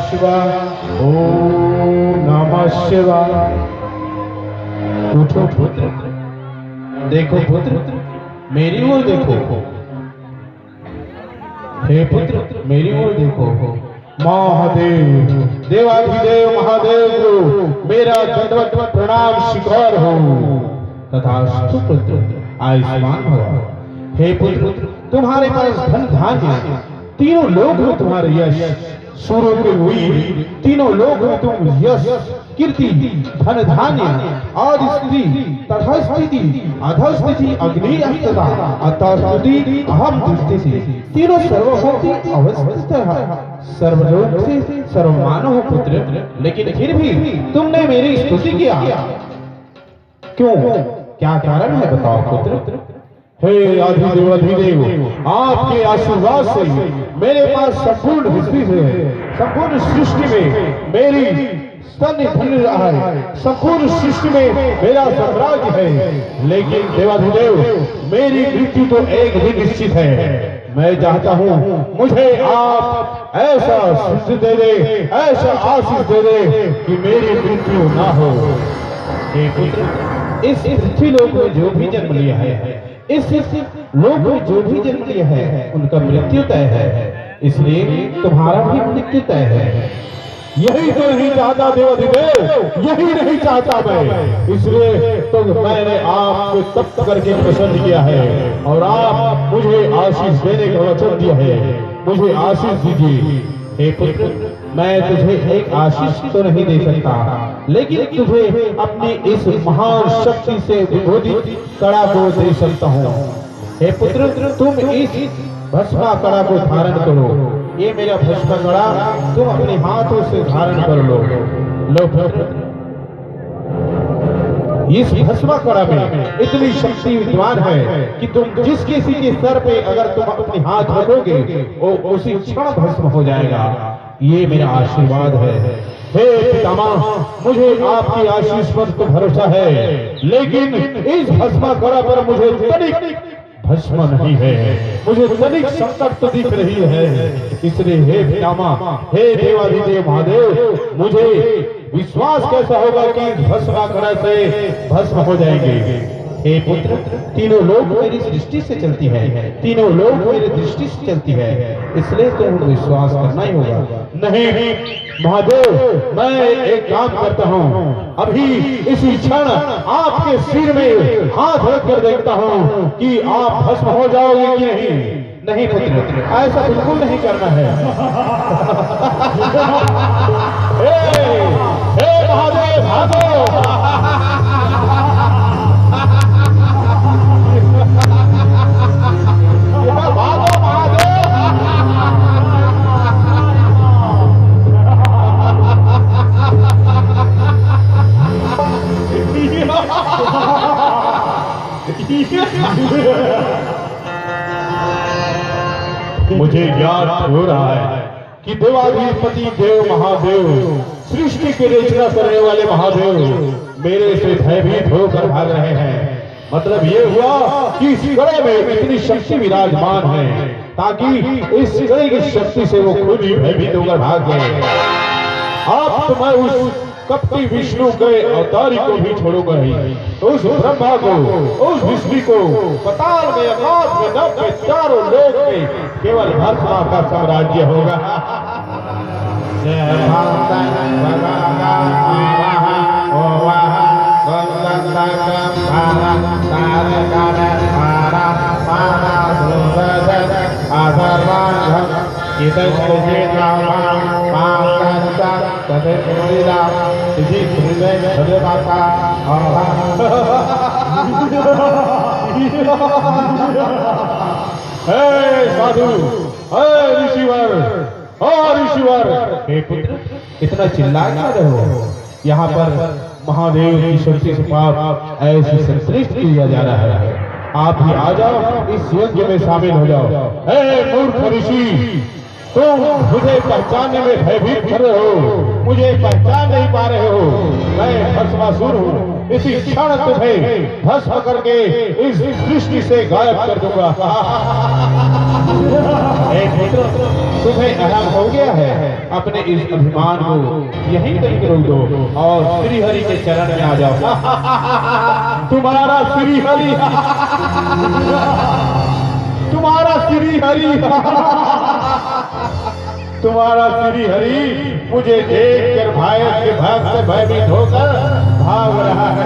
शिवाय। ओम नमः शिवाय। उठो पुत्र, देखो पुत्र, मेरी ओर देखो। हे पुत्र, मेरी ओर देखो। महादेव, देवाधिदेव महादेव को मेरा दंडवत प्रणाम स्वीकार हो। तथास्तु पुत्र, आयुष्मान भव। हे पुत्र, तुम्हारे पास धन धान्य, तीनों लोक में तुम्हारे यश, सूर्य की हुई तीनों लोक में तुम यश, कीर्ति, धन धान्य, आदि स्त्री तथा स्थिति, अधस्थिति, अग्नि अस्तता, अतस्तुति, अहम दृष्टि, तीनों सर्वभूति अवस्थित है, सर्वलोक से सर्वमानव हो पुत्र। लेकिन फिर भी तुमने मेरी स्तुति किया, क्यों? क्या कारण है बताओ पुत्र। हे अधिदेव अधिदेव, आपके आशीर्वाद से मेरे पास संपूर्ण विश्व है, संपूर्ण सृष्टि में मेरी स्तन्य धन्य रहा है, संपूर्ण सृष्टि में मेरा साम्राज्य है। लेकिन देवाधिदेव, मेरी मृत्यु तो एक दिन निश्चित है। मैं चाहता हूँ मुझे आप ऐसा सिद्ध दे दे, ऐसा आशीष दे दे कि मेरी मृत्यु ना हो। हे पुत्र, इस पृथ्वी लोक में जो भी जन्म लिया है, इस लोक में जो भी जन्म लिया है, उनका मृत्यु तय है। इसलिए तुम्हारा भी मृत्यु तय है। यही तो नहीं चाहता देवाधिदेव, यही नहीं चाहता मैं। इसलिए तो मैंने आपको तप करके प्रसन्न किया है और आप मुझे आशीष देने का वचन दिया है। मुझे आशीष दीजिए। हे पुत्र, मैं तुझे एक आशीष तो नहीं दे सकता, लेकिन तुझे अपनी इस महान शक्ति से विभूषित कड़ा को दे सकता हूँ। हे पुत्र, तुम इस भस्मा कड़ा को धारण करो। ये मेरा भस्मा कड़ा तुम अपने हाथों से धारण कर लो। लो पुत्र, इस भस्मा कड़ा में इतनी शक्ति विद्वान है कि तुम जिस किसी के सर पे अगर तुम अपने हाथ रखोगे, वो उसी क्षण भस्म हो जाएगा। ये मेरा आशीर्वाद है। हे पितामह, मुझे आपकी आशीष पर तो भरोसा है, लेकिन इस भस्मा कड़ा पर मुझे तनिक भस्म नहीं है, मुझे तनिक संकट तो दिख रही है। इसलिए हे पितामह, हे देवाधिदेव महादेव, मुझे विश्वास कैसा होगा कि भस्म कड़ा से भस्म हो जाएंगे। हे पुत्र, तीनों लोग मेरी दृष्टि से चलती है, तीनों लोग मेरी दृष्टि से चलती है, इसलिए तुम विश्वास करना ही होगा। नहीं महादेव, मैं एक काम करता हूँ, अभी इसी क्षण आपके सिर में हाथ रख कर देखता हूँ कि आप भस्म हो जाओगे कि नहीं। नहीं पुत्र, ऐसा बिल्कुल नहीं करना है। हे महादेव, भागो। मुझे याद हो रहा है कि देवाधिपति देव महादेव, सृष्टि की रचना करने वाले महादेव मेरे से भयभीत होकर भाग रहे हैं। मतलब ये हुआ कि इस कड़े में इतनी शक्ति विराजमान है, ताकि इस कड़े की शक्ति से वो खुद ही भयभीत होकर भाग गए। अब तो मैं उस कपटी विष्णु के अवतारी को भी छोड़ूंगा ही, तो उस ब्रह्मा को, उस विष्णु को पताल में, आकाश में, नभ में, चारों लोक में केवल भस्मा का साम्राज्य होगा। साधु, ऋषिवर, ऋषिवर, हे पुत्र, इतना चिल्ला क्या रहे हो? यहाँ पर महादेव की शक्ति से पाप ऐसे संतृष्ट किया जा रहा है। आप भी आ जाओ, इस यज्ञ में शामिल हो जाओ। हे मूर्ख ऋषि, तुम मुझे पहचानने में भयभीत कर रहे हो। मुझे पहचान नहीं पा रहे हो, मैं भस्मासुर हूँ। इसी क्षण तुम्हें भस्म करके इस सृष्टि से गायब कर दूंगा। पुत्र, तुम्हें अहम हो गया है, अपने इस अभिमान को यहीं तक रोक दो और श्री हरि के चरण में आ जाओ। तुम्हारा श्री हरि, तुम्हारा श्री हरि, तुम्हारा श्री हरि मुझे देखकर भय से भयभीत होकर भाग रहा है।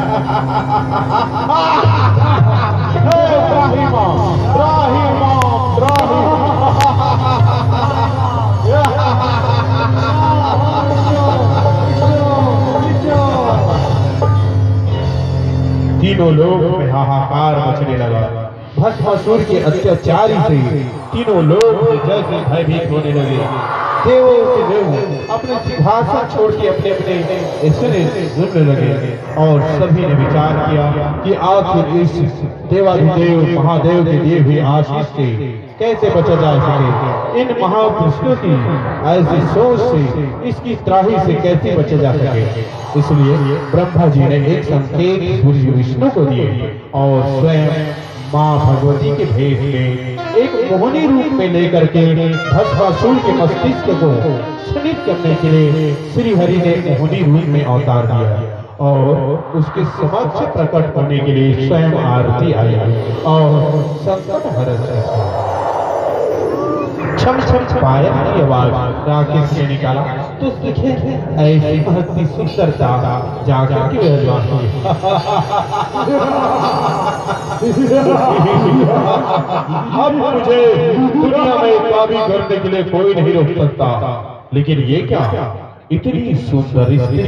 तीनों लोग में हाहाकार मचने लगा। भस्मासुर के अत्याचारी से तीनों लोग जैसे भयभीत होने लगे। देवों के देव अपने सिंहासन छोड़ के अपने अपने झुकने लगे और सभी ने विचार किया कि आखिर इस देवाधिदेव महादेव के दिए हुए आशीष से कैसे बचा जा सके। इन महापुरुषों की ऐसी सोच से, इसकी त्राही से कैसे बचा जा सके। इसलिए ब्रह्मा जी ने एक संकेत सूर्य विष्णु को दिए और स्वयं माँ भगवती के भेष में एक मोहनी रूप में लेकर के भस्मासुर के मस्तिष्क को स्निग्ध करने के लिए श्री हरि ने मोहनी रूप में अवतार दिया और उसके समक्ष प्रकट करने के लिए स्वयं आरती आई और संकट हर छम छम पायल की आवाज राकेश ने निकाला तो सीखे ऐसी महती सुंदरता जाकर की विद्वान हुई। अब मुझे दुनिया में काबी करने के लिए कोई नहीं रोक सकता। लेकिन ये क्या, इतनी सुंदर स्त्री,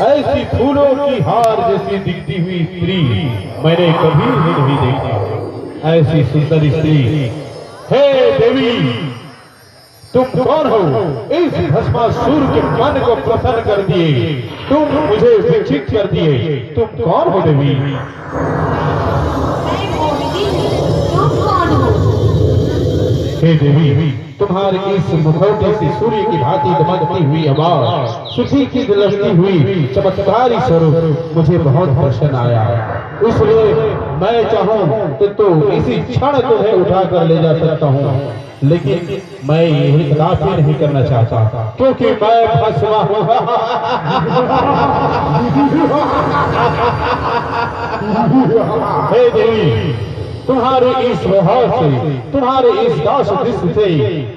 ऐसी फूलों की हार जैसी दिखती हुई स्त्री मैंने कभी भी नहीं देखी। ऐसी सुंदर स्त्री, हे देवी, तुम कौन हो? इस भस्मासुर के मन को प्रसन्न कर दिए, तुम मुझे विक्षिप्त कर दिए। तुम कौन हो देवी? तुम कौन हो? हे देवी, तुम्हारे इस मुखौटे से सूर्य की भांति दमकती हुई आवाज, सुखी की दिलकती हुई चमत्कारी स्वरूप मुझे बहुत प्रसन्न आया। इसलिए मैं चाहूं तो इसी क्षण तुम्हें उठा कर ले जा सकता हूँ, लेकिन मैं यही कदापि नहीं करना चाहता क्योंकि मैं भस्मा हूँ। हे देवी, तुम्हारे इस व्यवहार से, तुम्हारे इस दास दृश्य से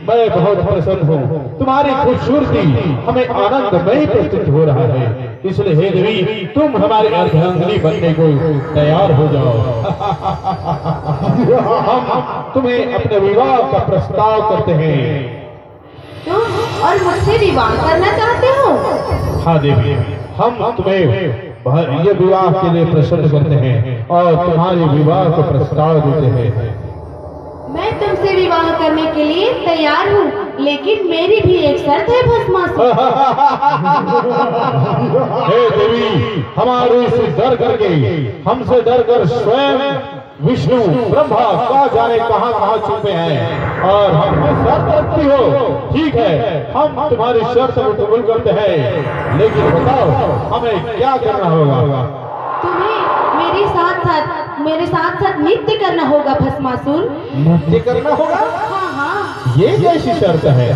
मैं बहुत प्रसन्न हूँ। तुम्हारी खूबसूरती हमें आनंदमय प्रतीत हो रहा है। इसलिए हे देवी, तुम हमारे अर्धांगिनी बनने को तैयार हो जाओ। हम तुम्हें अपने विवाह का प्रस्ताव करते हैं। तुम और मुझसे विवाह करना चाहते हो? हाँ देवी, हम तुम्हें ये विवाह के लिए प्रसन्न करते हैं और तुम्हारे विवाह को प्रस्ताव देते हैं। मैं तुमसे विवाह करने के लिए तैयार हूँ, लेकिन मेरी भी एक शर्त है भस्मासुर। हे देवी, हमारे से डर करके, हमसे डर कर स्वयं विष्णु ब्रह्मा का जाने कहाँ कहाँ छुपे हैं और हमसे शर्त रखती हो। ठीक है, हम तुम्हारी शर्त को कबूल करते हैं, लेकिन बताओ हमें क्या करना होगा? तुम्हें मेरे साथ साथ नृत्य करना होगा भस्मासुर। नृत्य करना होगा? हाँ हाँ। ये कैसी शर्त है?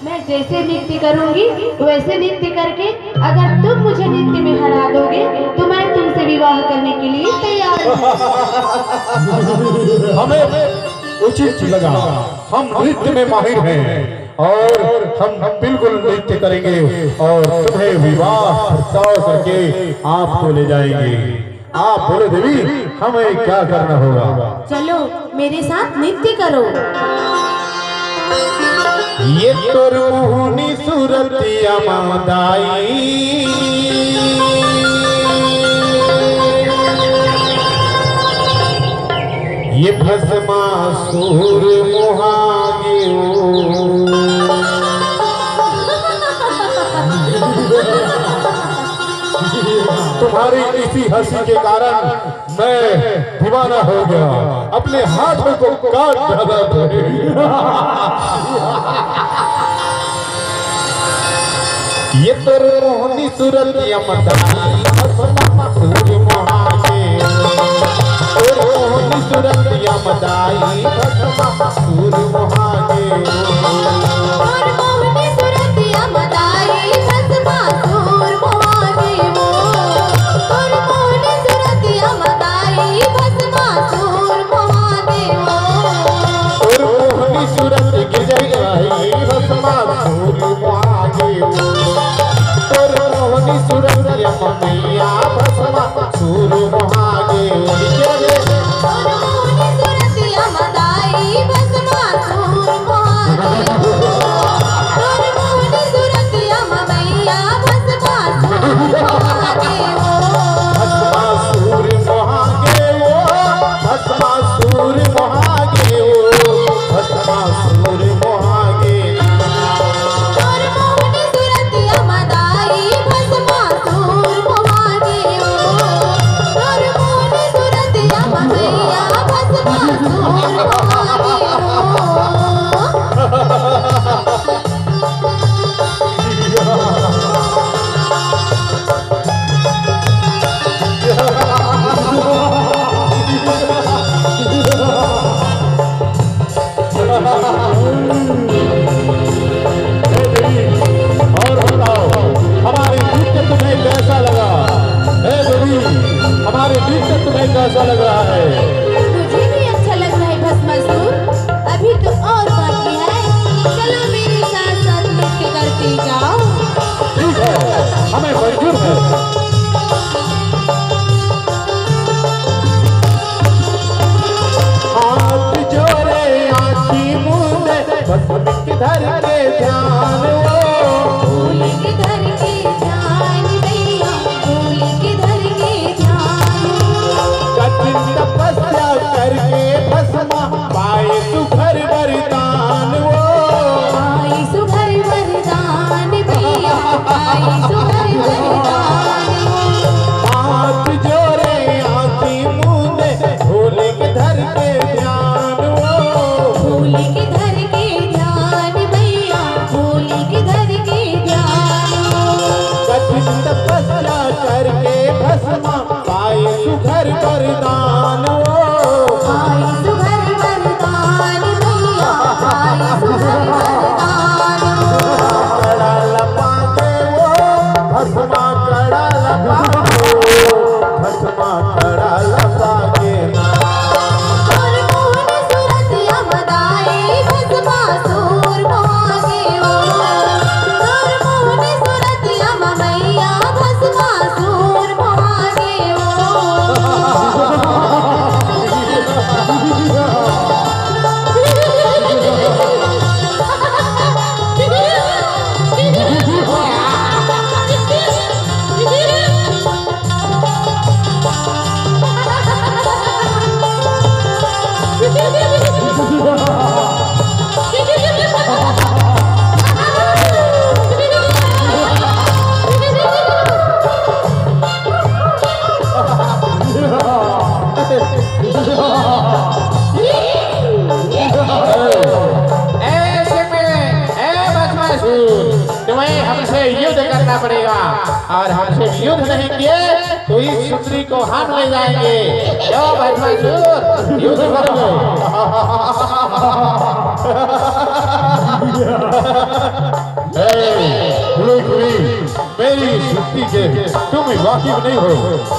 मैं जैसे नृत्य करूंगी वैसे नृत्य करके अगर तुम मुझे नृत्य में हरा दोगे तो मैं तुमसे विवाह करने के लिए तैयार हूँ। हमें उचित लगा, हम नृत्य में माहिर हैं और हम बिल्कुल नृत्य करेंगे और तुम्हें विवाह प्रस्ताव करके आपको ले जाएंगे। आप बोले देवी, हमें क्या करना होगा? चलो मेरे साथ नृत्य करो। ये तोर मोहनी सूरतिया मादाई, ये भस्मासुर मोहागियो। तुम्हारी इसी हंसी के कारण मैं दीवाना हो गया, अपने हाथों को काट डाला। ये तो मोहनी सूरत यमदाई सूर मोहागे और मोहनी सूरत यमदाई सूर मोहागे और मोहनी सूरत यमदाई भस्मा सूर मोहागे वो और मोहनी सूरत यमदाई भस्मा सूर मोहागे वो और मोहनी सूरत गिरजाई भस्मा सूर मोहागे और मोहनी सूरत यमैया भस्मा सूर मोहागे और मोहनी सूरत यमदाई भस्मा सूर मोहागे और मोहनी सूरत यमैया भस्मा सूर मोहागे भस्मासुर मोहागे भस्मासुर मोहागे भस्मासुर मोहागे और मोहनी सूरत यमदाई भस्मा सूर मोहागे और मोहनी सूरत यमैया भस्मा सूर मोहागे और बताओ हमारे नृत्य तुम्हें कैसा लगा? हे देवी, हमारे नृत्य तुम्हें कैसा लग रहा है? मुझे भी अच्छा लग रहा है भस्मासुर। अभी तो और बाकी है, चलो मेरे साथ साथ नृत्य करते जाओ। ठीक है, हमें मंजूर है। हाथ जोड़े आँखी मूंदे भस्म किधर के ध्यान भूल किधर के ध्यान भैया, भूल किधर के ध्यान। कठिन तपस्या करके भस्मा पाए सुघर वरदान आई सुघर वरदान भैया, आई सुघर वरदान। हाथ जोड़े आँखी मूंदे भोले किधर के ध्यान भूल किधर के ध्यान भैया, भूल किधर के ध्यान। कठिन तपस्या करके भस्मा पाए सुघर वरदान आई सुघर वरदान भैया, आई सुघर वरदान। कड़ा लपा के भस्मा कड़ा लपा भस्मा कड़ा लपा के और मोहनी सूरत यमदाई भस्मा सूर मोहागे और मोहनी सूरत यमैया भस्मा सूर मोहागे ऐसे में तुम्हें हमसे युद्ध करना पड़ेगा और हमसे युद्ध नहीं किए तो इस सुंदरी को हम ले जाएंगे। क्यों भस्मासुर, युद्ध करोगे? मेरी सृष्टि के तुम वाकिफ नहीं हो,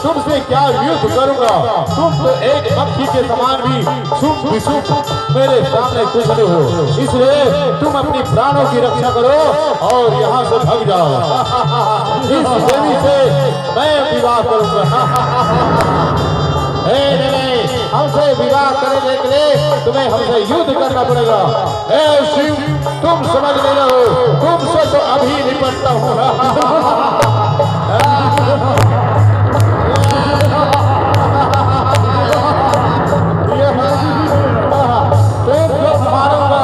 तुमसे क्या युद्ध करूंगा? तुम तो एक पक्षी के समान भी सुख विसुख मेरे सामने कुछ नहीं हो, इसलिए तुम अपनी प्राणों की रक्षा करो और यहाँ से भाग जाओ। इस देवी से मैं विवाह करूंगा। हमसे विवाह करने के लिए तुम्हें हमसे युद्ध करना पड़ेगा। शिव, तुम समझ नहीं रहो, तुमसे तो अभी निपटता हूँ। तुम मारूंगा।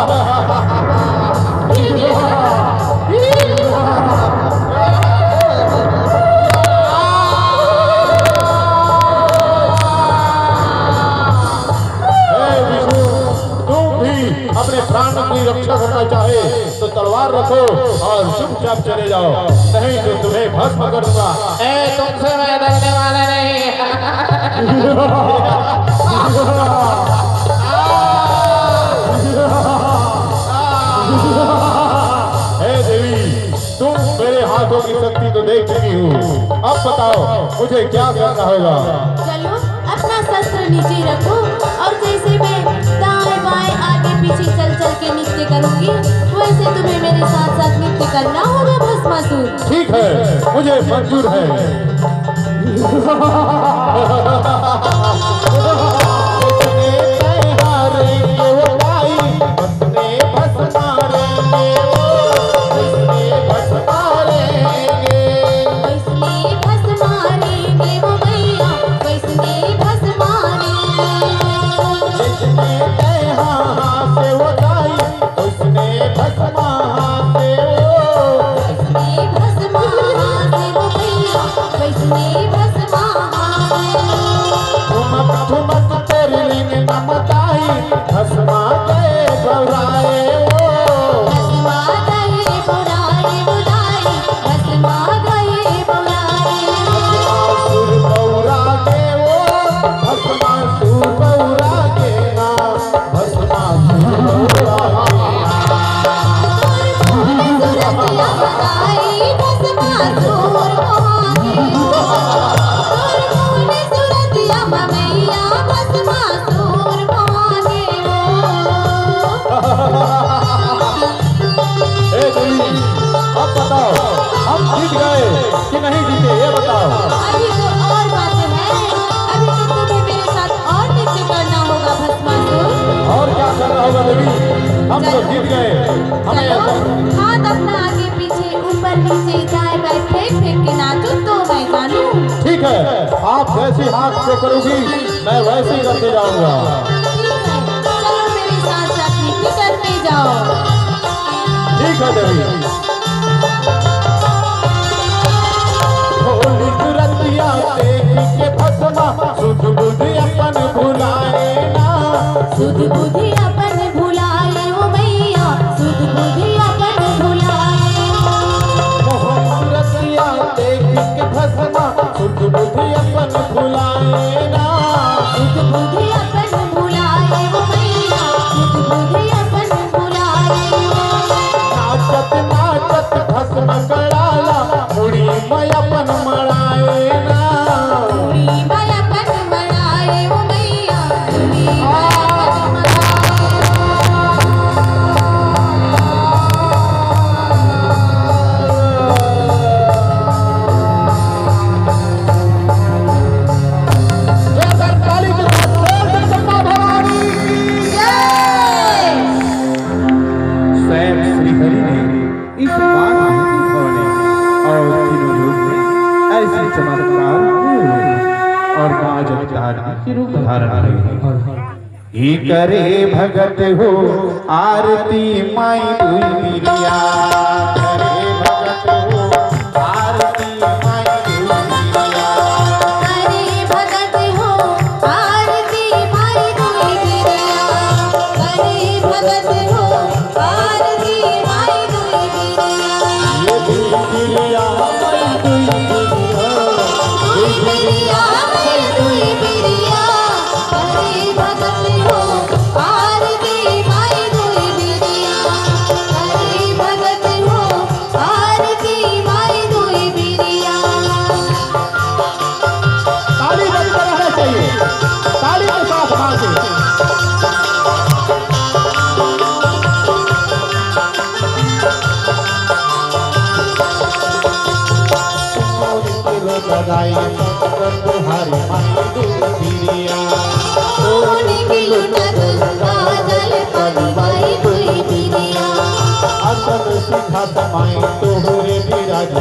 अपने प्राण की रक्षा करना चाहे तो तलवार रखो और चुपचाप चले जाओ, नहीं तो तुम्हें भस्म कर दूंगा। तुमसे मैं डरने वाला नहीं। हे देवी, तुम मेरे हाथों की शक्ति तो देख चुकी हूँ, अब बताओ मुझे क्या करना होगा। चलो अपना शस्त्र नीचे रखो और जैसे मैं दाएं बाएं आगे पीछे चल चल के नृत्य करूंगी वैसे तुम्हें मेरे साथ साथ नृत्य करना होगा भस्मासुर। ठीक है, मुझे मंजूर है। कि नहीं जीते ये बताओ। अभी तो और बातें हैं, अभी तो तुम्हें मेरे साथ और नृत्य करना होगा भस्मासुर। और क्या करना होगा देवी, हम तो जीत गए। हमें हाथ अपना आगे पीछे ऊपर नीचे दाएं बाएं फेंक फेंक के नाचो तो मैं जानूं। ठीक है, आप जैसी हाथ से करोगी मैं वैसे ही करते जाऊंगा। ठीक है, चलो मेरे साथ साथ नृत्य करते जाओ। ठीक है देवी। होली सुरतिया देख के भस्मा सुध बुद्धि अपन भुलाए ना, सुध बुद्धि अपन भुलाए ओ मैया, सुध बुद्धि अपन भुलाए। सुरतिया देख के भस्मा सुध बुद्धि अपन भुलाए ना, सुध बुद्धि अपन भुलाए ओ मैया, सुध बुद्धि अपन भुलाए। नाचत नाचत भस्म कड़ाला मुड़ी मैं अपन मड़ाए ना, मुड़ी मैं अपन मड़ाए ओ मैया, मुड़ी मैं अपन मड़ाए। ही करे भगत हो आरती माई दुई बिरिया, करे भगत हो आरती माई दुई बिरिया, करे भगत हो आरती माई दुई बिरिया, करे भगत हो आरती माई दुई बिरिया। ये दुई बिरिया माई दुई बिरिया, दुई बिरिया माई दुई बिरिया, करे भगत हो आरती माई दुई बिरिया, करे भगत हो आरती माई दुई बिरिया। ताली बजता रहना चाहिए, ताली के साथ बाजे। लगाई तुम्हारी माई दुई बिरिया, सोने की लुटक काजल पानी माई दुई बिरिया, असन सिंहासन माई तोहरे विराज